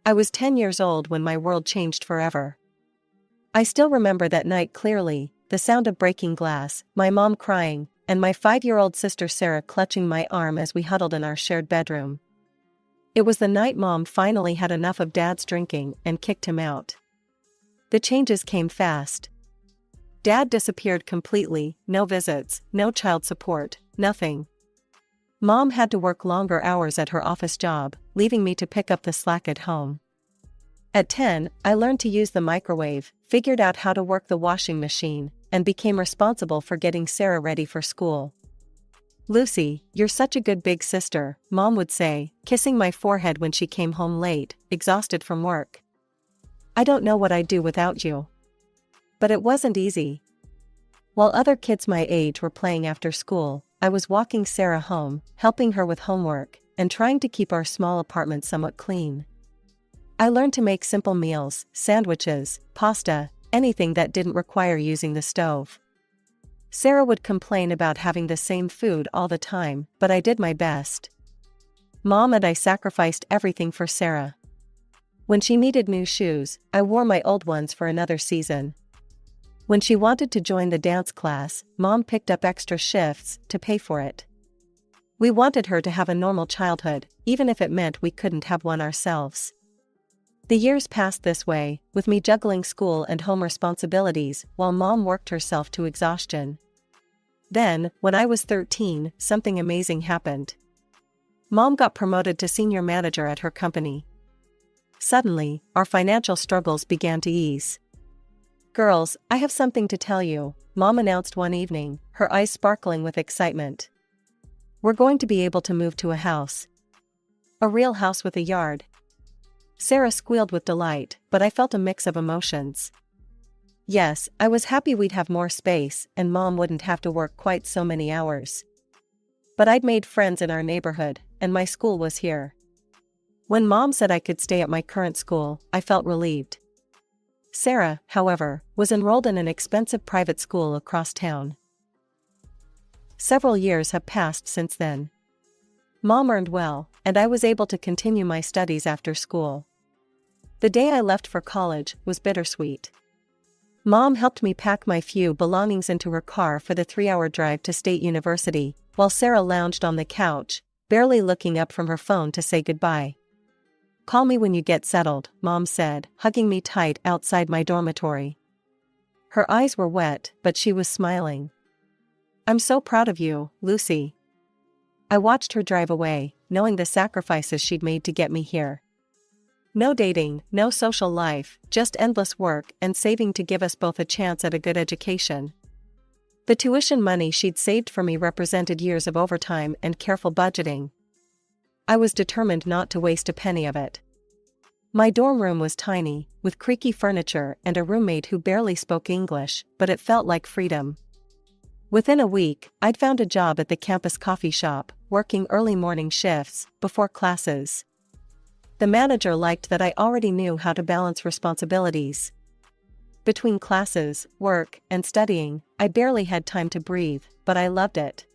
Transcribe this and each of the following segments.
I was 10 years old when my world changed forever. I still remember that night clearly, the sound of breaking glass, my mom crying, and my 5-year-old sister Sarah clutching my arm as we huddled in our shared bedroom. It was the night Mom finally had enough of Dad's drinking and kicked him out. The changes came fast. Dad disappeared completely, no visits, no child support, nothing. Mom had to work longer hours at her office job, leaving me to pick up the slack at home. At 10, I learned to use the microwave, figured out how to work the washing machine, and became responsible for getting Sarah ready for school. "Lucy, you're such a good big sister," Mom would say, kissing my forehead when she came home late, exhausted from work. "I don't know what I'd do without you." But it wasn't easy. While other kids my age were playing after school, I was walking Sarah home, helping her with homework, and trying to keep our small apartment somewhat clean. I learned to make simple meals, sandwiches, pasta, anything that didn't require using the stove. Sarah would complain about having the same food all the time, but I did my best. Mom and I sacrificed everything for Sarah. When she needed new shoes, I wore my old ones for another season. When she wanted to join the dance class, Mom picked up extra shifts to pay for it. We wanted her to have a normal childhood, even if it meant we couldn't have one ourselves. The years passed this way, with me juggling school and home responsibilities while Mom worked herself to exhaustion. Then, when I was 13, something amazing happened. Mom got promoted to senior manager at her company. Suddenly, our financial struggles began to ease. "Girls, I have something to tell you," Mom announced one evening, her eyes sparkling with excitement. "We're going to be able to move to a house. A real house with a yard." Sarah squealed with delight, but I felt a mix of emotions. Yes, I was happy we'd have more space, and Mom wouldn't have to work quite so many hours. But I'd made friends in our neighborhood, and my school was here. When Mom said I could stay at my current school, I felt relieved. Sarah, however, was enrolled in an expensive private school across town. Several years have passed since then. Mom earned well, and I was able to continue my studies after school. The day I left for college was bittersweet. Mom helped me pack my few belongings into her car for the 3-hour drive to State University, while Sarah lounged on the couch, barely looking up from her phone to say goodbye. "Call me when you get settled," Mom said, hugging me tight outside my dormitory. Her eyes were wet, but she was smiling. "I'm so proud of you, Lucy." I watched her drive away, knowing the sacrifices she'd made to get me here. No dating, no social life, just endless work and saving to give us both a chance at a good education. The tuition money she'd saved for me represented years of overtime and careful budgeting. I was determined not to waste a penny of it. My dorm room was tiny, with creaky furniture and a roommate who barely spoke English, but it felt like freedom. Within a week, I'd found a job at the campus coffee shop, working early morning shifts, before classes. The manager liked that I already knew how to balance responsibilities. Between classes, work, and studying, I barely had time to breathe, but I loved it.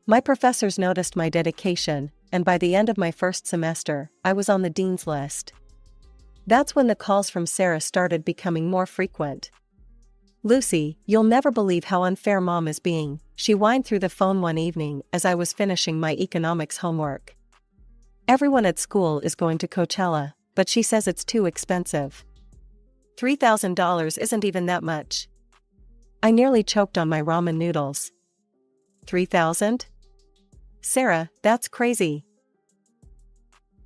My professors noticed my dedication, and by the end of my first semester, I was on the dean's list. That's when the calls from Sarah started becoming more frequent. "Lucy, you'll never believe how unfair Mom is being," she whined through the phone one evening as I was finishing my economics homework. "Everyone at school is going to Coachella, but she says it's too expensive. $3,000 isn't even that much." I nearly choked on my ramen noodles. $3,000? Sarah, that's crazy.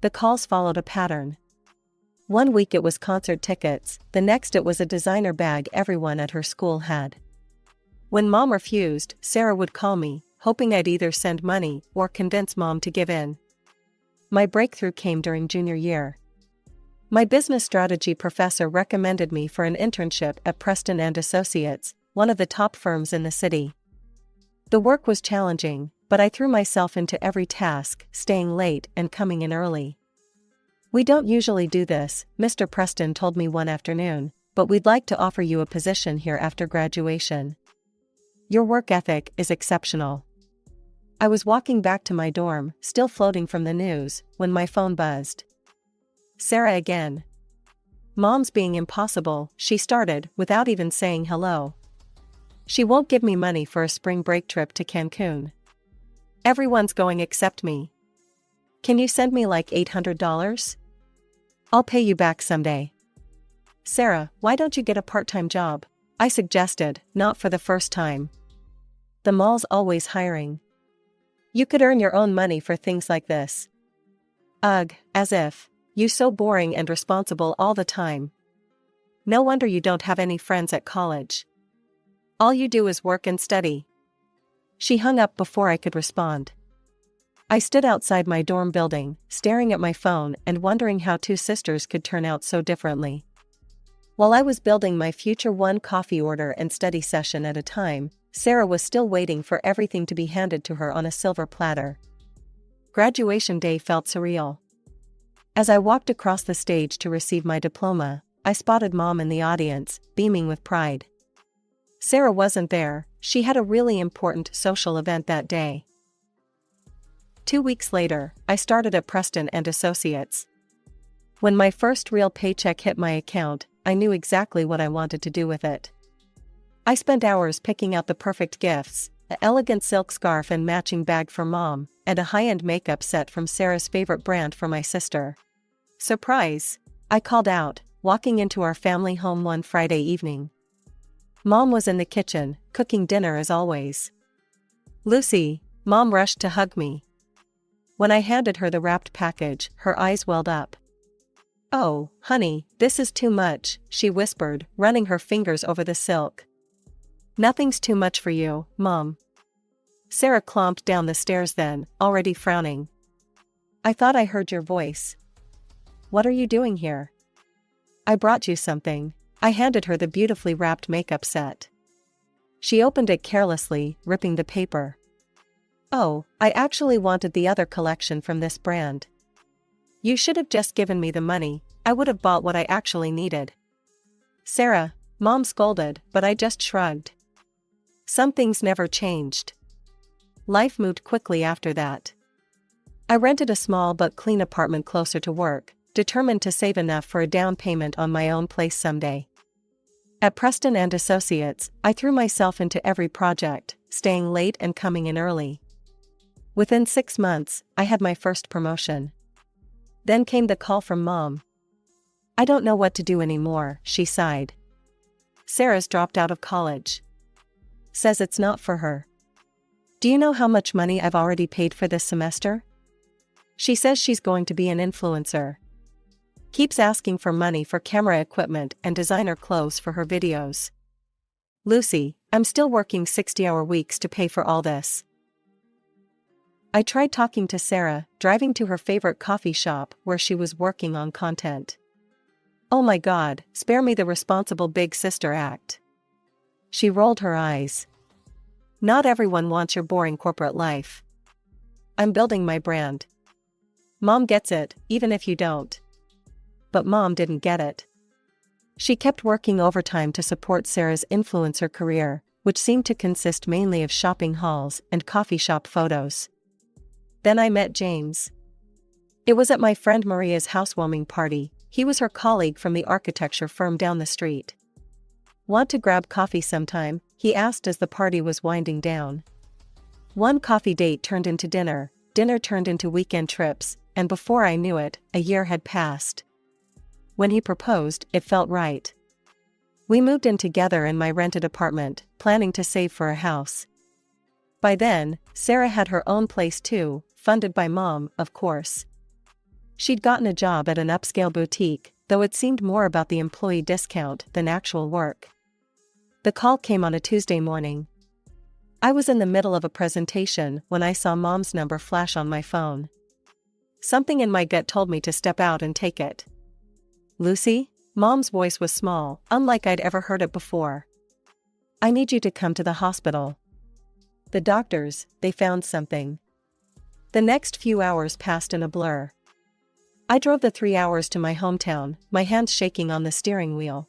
The calls followed a pattern. One week it was concert tickets, the next it was a designer bag everyone at her school had. When Mom refused, Sarah would call me, hoping I'd either send money or convince Mom to give in. My breakthrough came during junior year. My business strategy professor recommended me for an internship at Preston and Associates, one of the top firms in the city. The work was challenging, but I threw myself into every task, staying late and coming in early. "We don't usually do this," Mr. Preston told me one afternoon, "but we'd like to offer you a position here after graduation. Your work ethic is exceptional." I was walking back to my dorm, still floating from the news, when my phone buzzed. Sarah again. Mom's being impossible, she started, without even saying hello. She won't give me money for a spring break trip to Cancun. Everyone's going except me. Can you send me like $800? I'll pay you back someday. Sarah, why don't you get a part-time job? I suggested, not for the first time. The mall's always hiring. You could earn your own money for things like this. Ugh, as if. You so boring and responsible all the time. No wonder you don't have any friends at college. All you do is work and study. She hung up before I could respond. I stood outside my dorm building, staring at my phone and wondering how two sisters could turn out so differently. While I was building my future one coffee order and study session at a time, Sarah was still waiting for everything to be handed to her on a silver platter. Graduation day felt surreal. As I walked across the stage to receive my diploma, I spotted Mom in the audience, beaming with pride. Sarah wasn't there, she had a really important social event that day. 2 weeks later, I started at Preston and Associates. When my first real paycheck hit my account, I knew exactly what I wanted to do with it. I spent hours picking out the perfect gifts, an elegant silk scarf and matching bag for Mom, and a high-end makeup set from Sarah's favorite brand for my sister. Surprise! I called out, walking into our family home one Friday evening. Mom was in the kitchen, cooking dinner as always. Lucy, Mom rushed to hug me. When I handed her the wrapped package, her eyes welled up. Oh, honey, this is too much, she whispered, running her fingers over the silk. Nothing's too much for you, Mom. Sarah clomped down the stairs then, already frowning. I thought I heard your voice. What are you doing here? I brought you something. I handed her the beautifully wrapped makeup set. She opened it carelessly, ripping the paper. Oh, I actually wanted the other collection from this brand. You should have just given me the money, I would have bought what I actually needed. Sarah, Mom scolded, but I just shrugged. Some things never changed. Life moved quickly after that. I rented a small but clean apartment closer to work, determined to save enough for a down payment on my own place someday. At Preston and Associates, I threw myself into every project, staying late and coming in early. Within 6 months, I had my first promotion. Then came the call from Mom. I don't know what to do anymore, she sighed. Sarah's dropped out of college. Says it's not for her. Do you know how much money I've already paid for this semester? She says she's going to be an influencer. Keeps asking for money for camera equipment and designer clothes for her videos. Lucy, I'm still working 60-hour weeks to pay for all this. I tried talking to Sarah, driving to her favorite coffee shop where she was working on content. Oh my God, spare me the responsible big sister act. She rolled her eyes. Not everyone wants your boring corporate life. I'm building my brand. Mom gets it, even if you don't. But Mom didn't get it. She kept working overtime to support Sarah's influencer career, which seemed to consist mainly of shopping hauls and coffee shop photos. Then I met James. It was at my friend Maria's housewarming party. He was her colleague from the architecture firm down the street. Want to grab coffee sometime? He asked as the party was winding down. One coffee date turned into dinner, dinner turned into weekend trips, and before I knew it, a year had passed. When he proposed, it felt right. We moved in together in my rented apartment, planning to save for a house. By then, Sarah had her own place too, funded by Mom, of course. She'd gotten a job at an upscale boutique, though it seemed more about the employee discount than actual work. The call came on a Tuesday morning. I was in the middle of a presentation when I saw Mom's number flash on my phone. Something in my gut told me to step out and take it. Lucy? Mom's voice was small, unlike I'd ever heard it before. I need you to come to the hospital. The doctors, they found something. The next few hours passed in a blur. I drove the 3 hours to my hometown, my hands shaking on the steering wheel.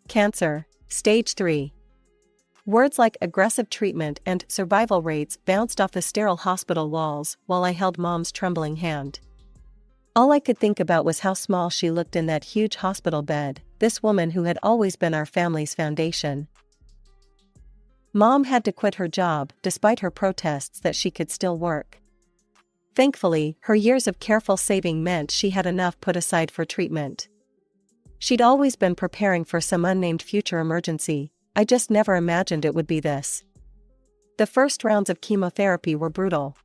Cancer, stage 3. Words like aggressive treatment and survival rates bounced off the sterile hospital walls while I held Mom's trembling hand. All I could think about was how small she looked in that huge hospital bed, this woman who had always been our family's foundation. Mom had to quit her job despite her protests that she could still work. Thankfully, her years of careful saving meant she had enough put aside for treatment. She'd always been preparing for some unnamed future emergency. I just never imagined it would be this. The first rounds of chemotherapy were brutal.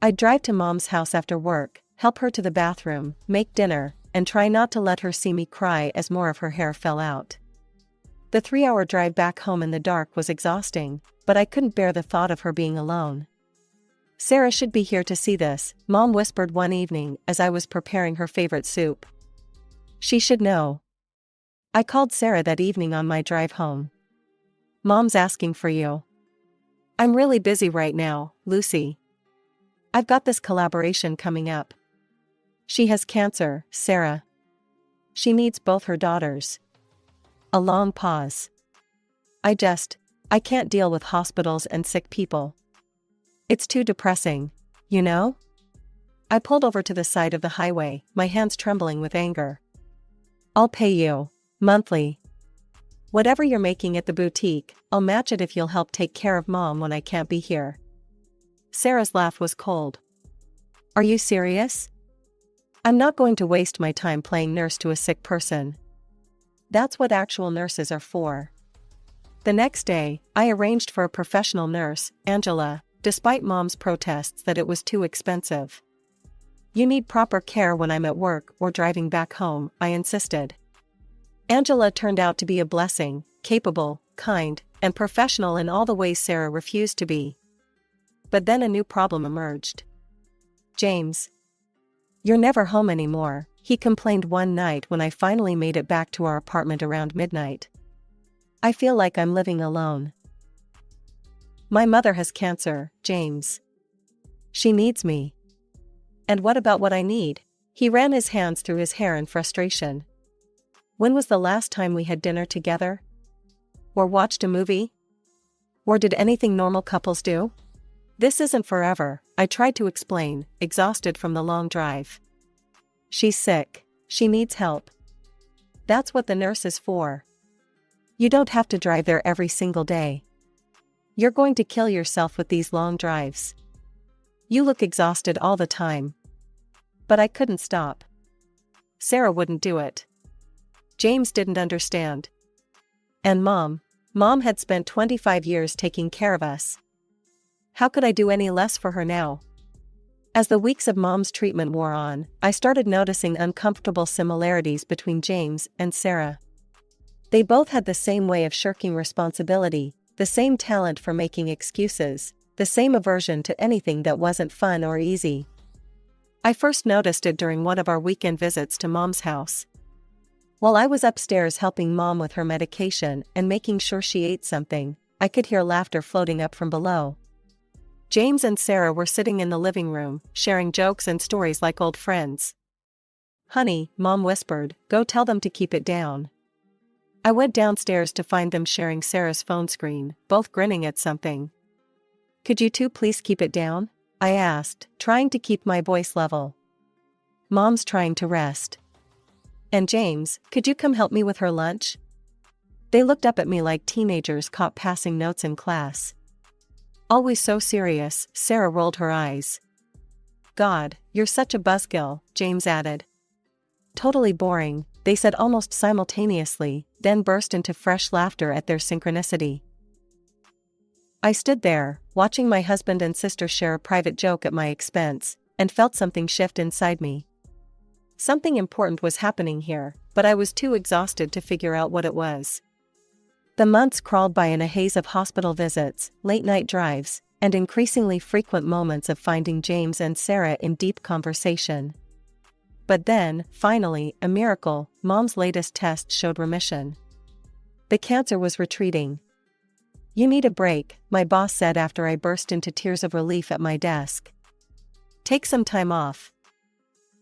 I'd drive to Mom's house after work, help her to the bathroom, make dinner, and try not to let her see me cry as more of her hair fell out. The 3-hour drive back home in the dark was exhausting, but I couldn't bear the thought of her being alone. Sarah should be here to see this, Mom whispered one evening as I was preparing her favorite soup. She should know. I called Sarah that evening on my drive home. Mom's asking for you. I'm really busy right now, Lucy. I've got this collaboration coming up. She has cancer, Sarah. She needs both her daughters. A long pause. I can't deal with hospitals and sick people. It's too depressing, you know? I pulled over to the side of the highway, my hands trembling with anger. I'll pay you, monthly. Whatever you're making at the boutique, I'll match it if you'll help take care of Mom when I can't be here. Sarah's laugh was cold. Are you serious? I'm not going to waste my time playing nurse to a sick person. That's what actual nurses are for. The next day, I arranged for a professional nurse, Angela, despite Mom's protests that it was too expensive. You need proper care when I'm at work or driving back home, I insisted. Angela turned out to be a blessing, capable, kind, and professional in all the ways Sarah refused to be. But then a new problem emerged. James. You're never home anymore, he complained one night when I finally made it back to our apartment around midnight. I feel like I'm living alone. My mother has cancer, James. She needs me. And what about what I need? He ran his hands through his hair in frustration. When was the last time we had dinner together? Or watched a movie? Or did anything normal couples do? This isn't forever, I tried to explain, exhausted from the long drive. She's sick. She needs help. That's what the nurse is for. You don't have to drive there every single day. You're going to kill yourself with these long drives. You look exhausted all the time. But I couldn't stop. Sarah wouldn't do it. James didn't understand. And Mom had spent 25 years taking care of us. How could I do any less for her now? As the weeks of Mom's treatment wore on, I started noticing uncomfortable similarities between James and Sarah. They both had the same way of shirking responsibility, the same talent for making excuses, the same aversion to anything that wasn't fun or easy. I first noticed it during one of our weekend visits to Mom's house. While I was upstairs helping Mom with her medication and making sure she ate something, I could hear laughter floating up from below. James and Sarah were sitting in the living room, sharing jokes and stories like old friends. Honey, Mom whispered, go tell them to keep it down. I went downstairs to find them sharing Sarah's phone screen, both grinning at something. Could you two please keep it down? I asked, trying to keep my voice level. Mom's trying to rest. And James, could you come help me with her lunch? They looked up at me like teenagers caught passing notes in class. Always so serious, Sarah rolled her eyes. God, you're such a buzzkill, James added. Totally boring, they said almost simultaneously, then burst into fresh laughter at their synchronicity. I stood there, watching my husband and sister share a private joke at my expense, and felt something shift inside me. Something important was happening here, but I was too exhausted to figure out what it was. The months crawled by in a haze of hospital visits, late-night drives, and increasingly frequent moments of finding James and Sarah in deep conversation. But then, finally, a miracle, Mom's latest test showed remission. The cancer was retreating. You need a break, my boss said after I burst into tears of relief at my desk. Take some time off.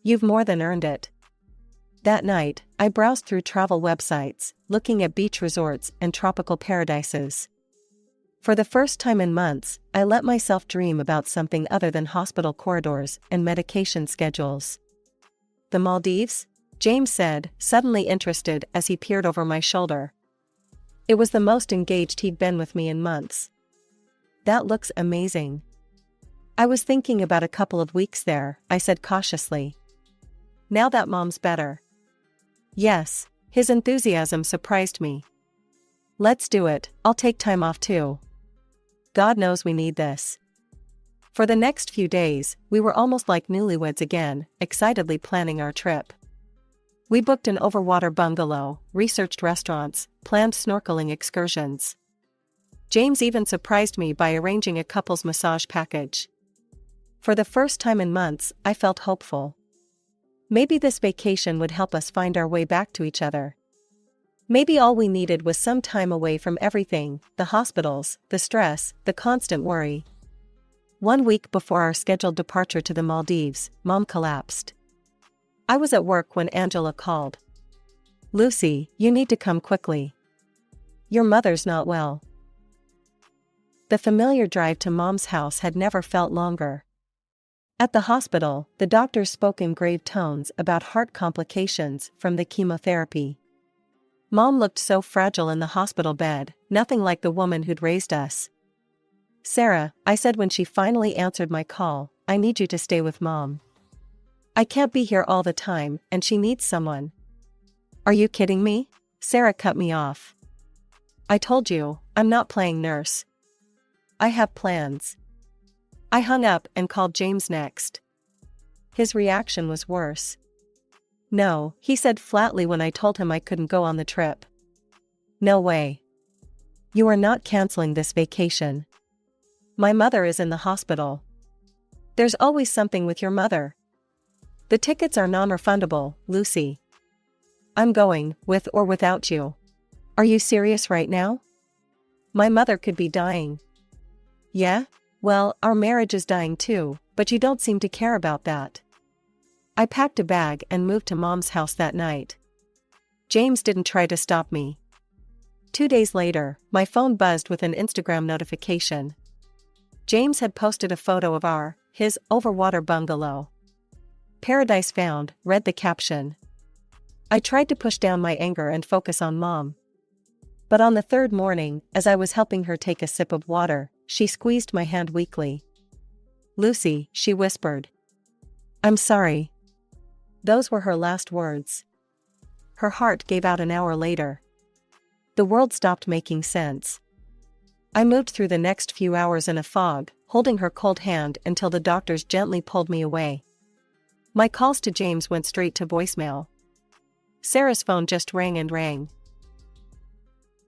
You've more than earned it. That night, I browsed through travel websites, looking at beach resorts and tropical paradises. For the first time in months, I let myself dream about something other than hospital corridors and medication schedules. The Maldives? James said, suddenly interested as he peered over my shoulder. It was the most engaged he'd been with me in months. That looks amazing. I was thinking about a couple of weeks there, I said cautiously. Now that Mom's better. Yes, his enthusiasm surprised me. Let's do it, I'll take time off too. God knows we need this. For the next few days, we were almost like newlyweds again, excitedly planning our trip. We booked an overwater bungalow, researched restaurants, planned snorkeling excursions. James even surprised me by arranging a couple's massage package. For the first time in months, I felt hopeful. Maybe this vacation would help us find our way back to each other. Maybe all we needed was some time away from everything, the hospitals, the stress, the constant worry. 1 week before our scheduled departure to the Maldives, Mom collapsed. I was at work when Angela called. Lucy, you need to come quickly. Your mother's not well. The familiar drive to Mom's house had never felt longer. At the hospital, the doctors spoke in grave tones about heart complications from the chemotherapy. Mom looked so fragile in the hospital bed, nothing like the woman who'd raised us. Sarah, I said when she finally answered my call, I need you to stay with Mom. I can't be here all the time, and she needs someone. Are you kidding me? Sarah cut me off. I told you, I'm not playing nurse. I have plans. I hung up and called James next. His reaction was worse. No, he said flatly when I told him I couldn't go on the trip. No way. You are not canceling this vacation. My mother is in the hospital. There's always something with your mother. The tickets are non-refundable, Lucy. I'm going, with or without you. Are you serious right now? My mother could be dying. Yeah? Well, our marriage is dying too, but you don't seem to care about that. I packed a bag and moved to Mom's house that night. James didn't try to stop me. 2 days later, my phone buzzed with an Instagram notification. James had posted a photo of his overwater bungalow. Paradise found, read the caption. I tried to push down my anger and focus on Mom. But on the third morning, as I was helping her take a sip of water, she squeezed my hand weakly. Lucy, she whispered. I'm sorry. Those were her last words. Her heart gave out an hour later. The world stopped making sense. I moved through the next few hours in a fog, holding her cold hand until the doctors gently pulled me away. My calls to James went straight to voicemail. Sarah's phone just rang and rang.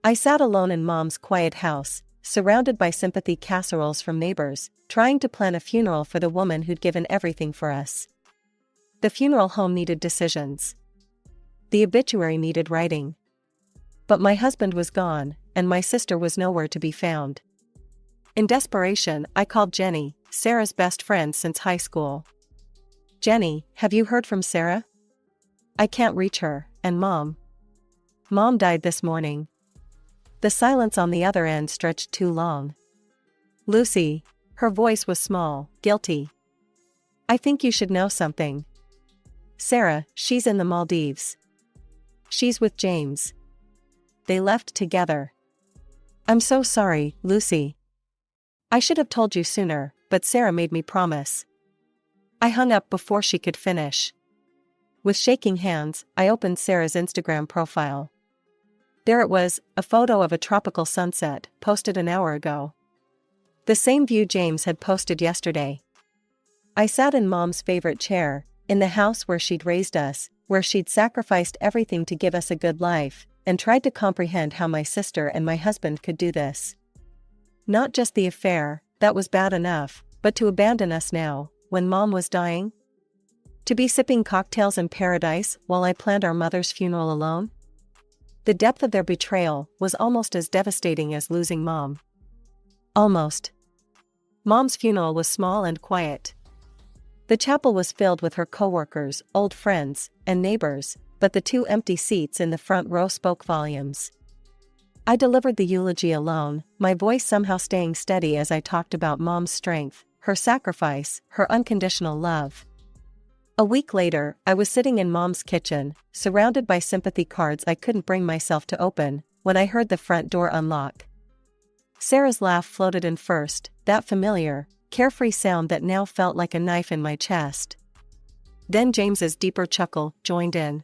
I sat alone in Mom's quiet house, surrounded by sympathy casseroles from neighbors, trying to plan a funeral for the woman who'd given everything for us. The funeral home needed decisions. The obituary needed writing. But my husband was gone, and my sister was nowhere to be found. In desperation, I called Jenny, Sarah's best friend since high school. Jenny, have you heard from Sarah? I can't reach her, and Mom. Mom died this morning. The silence on the other end stretched too long. Lucy, her voice was small, guilty. I think you should know something. Sarah, she's in the Maldives. She's with James. They left together. I'm so sorry, Lucy. I should have told you sooner, but Sarah made me promise. I hung up before she could finish. With shaking hands, I opened Sarah's Instagram profile. There it was, a photo of a tropical sunset, posted an hour ago. The same view James had posted yesterday. I sat in Mom's favorite chair, in the house where she'd raised us, where she'd sacrificed everything to give us a good life, and tried to comprehend how my sister and my husband could do this. Not just the affair, that was bad enough, but to abandon us now, when Mom was dying? To be sipping cocktails in paradise while I planned our mother's funeral alone? The depth of their betrayal was almost as devastating as losing Mom. Almost. Mom's funeral was small and quiet. The chapel was filled with her coworkers, old friends, and neighbors, but the 2 empty seats in the front row spoke volumes. I delivered the eulogy alone, my voice somehow staying steady as I talked about Mom's strength, her sacrifice, her unconditional love. A week later, I was sitting in Mom's kitchen, surrounded by sympathy cards I couldn't bring myself to open, when I heard the front door unlock. Sarah's laugh floated in first, that familiar, carefree sound that now felt like a knife in my chest. Then James's deeper chuckle joined in.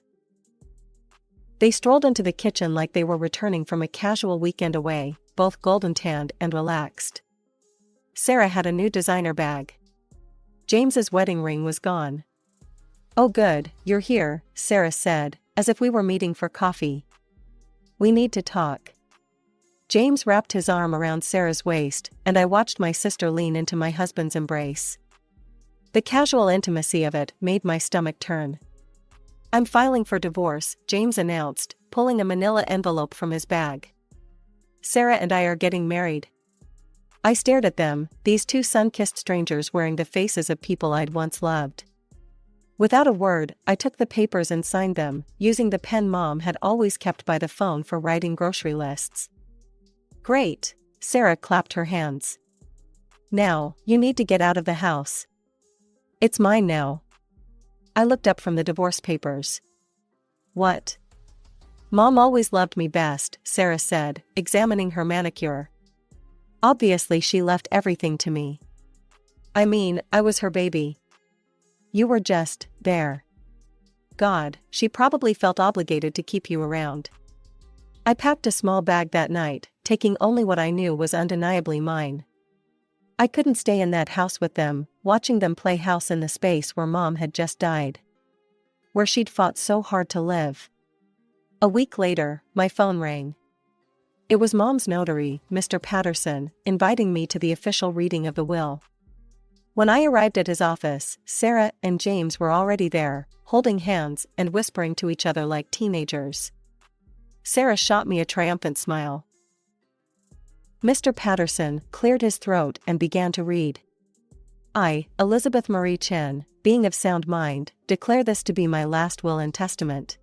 They strolled into the kitchen like they were returning from a casual weekend away, both golden-tanned and relaxed. Sarah had a new designer bag. James's wedding ring was gone. "Oh good, you're here," Sarah said, as if we were meeting for coffee. "We need to talk." James wrapped his arm around Sarah's waist, and I watched my sister lean into my husband's embrace. The casual intimacy of it made my stomach turn. "I'm filing for divorce," James announced, pulling a manila envelope from his bag. "Sarah and I are getting married." I stared at them, these two sun-kissed strangers wearing the faces of people I'd once loved. Without a word, I took the papers and signed them, using the pen Mom had always kept by the phone for writing grocery lists. "Great," Sarah clapped her hands. "Now, you need to get out of the house. It's mine now." I looked up from the divorce papers. "What?" "Mom always loved me best," Sarah said, examining her manicure. "Obviously she left everything to me. I mean, I was her baby. You were just there. God, she probably felt obligated to keep you around." I packed a small bag that night, taking only what I knew was undeniably mine. I couldn't stay in that house with them, watching them play house in the space where Mom had just died. Where she'd fought so hard to live. A week later, my phone rang. It was Mom's notary, Mr. Patterson, inviting me to the official reading of the will. When I arrived at his office, Sarah and James were already there, holding hands and whispering to each other like teenagers. Sarah shot me a triumphant smile. Mr. Patterson cleared his throat and began to read. "I, Elizabeth Marie Chen, being of sound mind, declare this to be my last will and testament."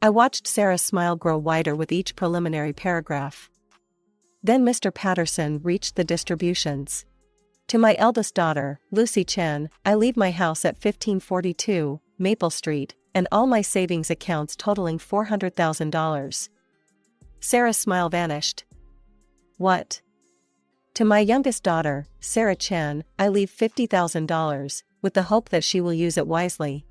I watched Sarah's smile grow wider with each preliminary paragraph. Then Mr. Patterson reached the distributions. "To my eldest daughter, Lucy Chen, I leave my house at 1542 Maple Street, and all my savings accounts totaling $400,000. Sarah's smile vanished. "What?" "To my youngest daughter, Sarah Chen, I leave $50,000, with the hope that she will use it wisely."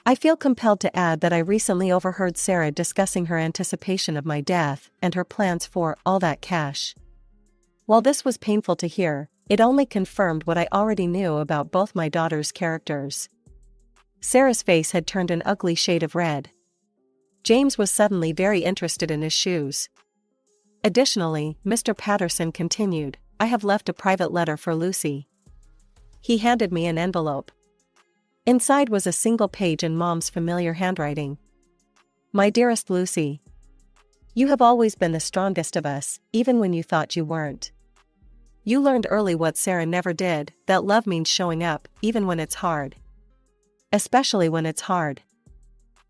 I feel compelled to add that I recently overheard Sarah discussing her anticipation of my death and her plans for all that cash. While this was painful to hear, it only confirmed what I already knew about both my daughters' characters. Sarah's face had turned an ugly shade of red. James was suddenly very interested in his shoes. Additionally, Mr. Patterson continued, "I have left a private letter for Lucy." He handed me an envelope. Inside was a single page in Mom's familiar handwriting. "My dearest Lucy, you have always been the strongest of us, even when you thought you weren't. You learned early what Sarah never did, that love means showing up, even when it's hard. Especially when it's hard.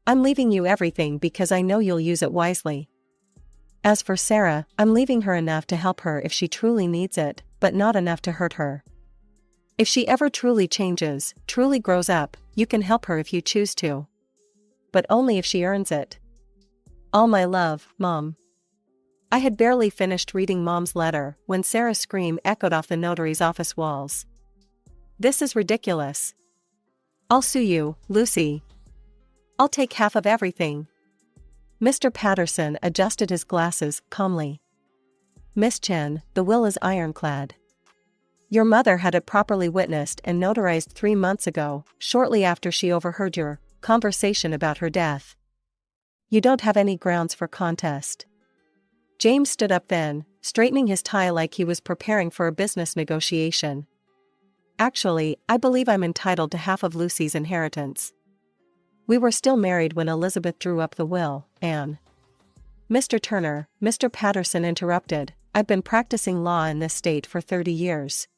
I'm leaving you everything because I know you'll use it wisely. As for Sarah, I'm leaving her enough to help her if she truly needs it, but not enough to hurt her. If she ever truly changes, truly grows up, you can help her if you choose to. But only if she earns it. All my love, Mom." I had barely finished reading Mom's letter when Sarah's scream echoed off the notary's office walls. "This is ridiculous. I'll sue you, Lucy. I'll take half of everything." Mr. Patterson adjusted his glasses calmly. "Miss Chen, the will is ironclad. Your mother had it properly witnessed and notarized 3 months ago, shortly after she overheard your conversation about her death. You don't have any grounds for contest." James stood up then, straightening his tie like he was preparing for a business negotiation. "Actually, I believe I'm entitled to half of Lucy's inheritance. We were still married when Elizabeth drew up the will, Anne." "Mr. Turner," Mr. Patterson interrupted, "I've been practicing law in this state for 30 years.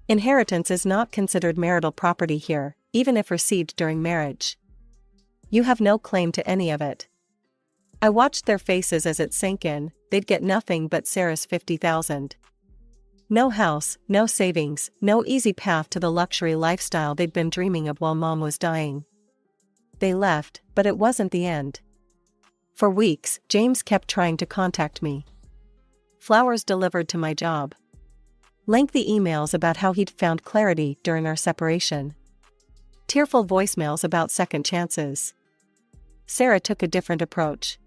Inheritance is not considered marital property here, even if received during marriage. You have no claim to any of it." I watched their faces as it sank in, they'd get nothing but Sarah's $50,000. No house, no savings, no easy path to the luxury lifestyle they'd been dreaming of while mom was dying. They left, but it wasn't the end. For weeks, James kept trying to contact me. Flowers delivered to my job. Lengthy emails about how he'd found clarity during our separation. Tearful voicemails about second chances. Sarah took a different approach.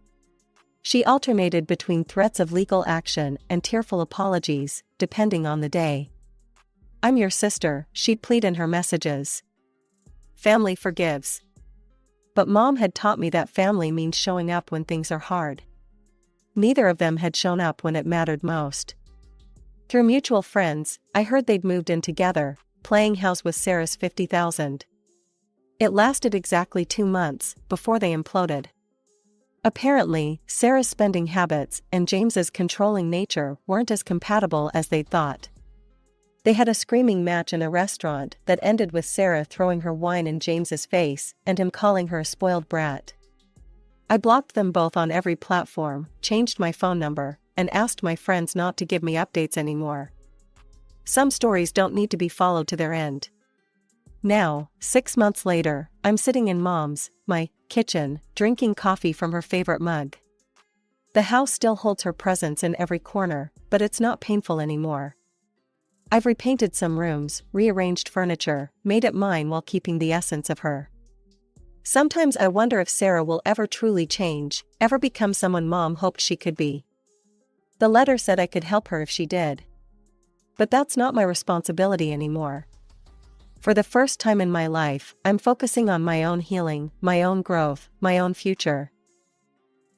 She alternated between threats of legal action and tearful apologies, depending on the day. "I'm your sister," she'd plead in her messages. "Family forgives." But mom had taught me that family means showing up when things are hard. Neither of them had shown up when it mattered most. Through mutual friends, I heard they'd moved in together, playing house with Sarah's $50,000. It lasted exactly 2 months before they imploded. Apparently, Sarah's spending habits and James's controlling nature weren't as compatible as they'd thought. They had a screaming match in a restaurant that ended with Sarah throwing her wine in James's face and him calling her a spoiled brat. I blocked them both on every platform, changed my phone number, and asked my friends not to give me updates anymore. Some stories don't need to be followed to their end. Now, 6 months later, I'm sitting in my kitchen, drinking coffee from her favorite mug. The house still holds her presence in every corner, but it's not painful anymore. I've repainted some rooms, rearranged furniture, made it mine while keeping the essence of her. Sometimes I wonder if Sarah will ever truly change, ever become someone mom hoped she could be. The letter said I could help her if she did. But that's not my responsibility anymore. For the first time in my life, I'm focusing on my own healing, my own growth, my own future.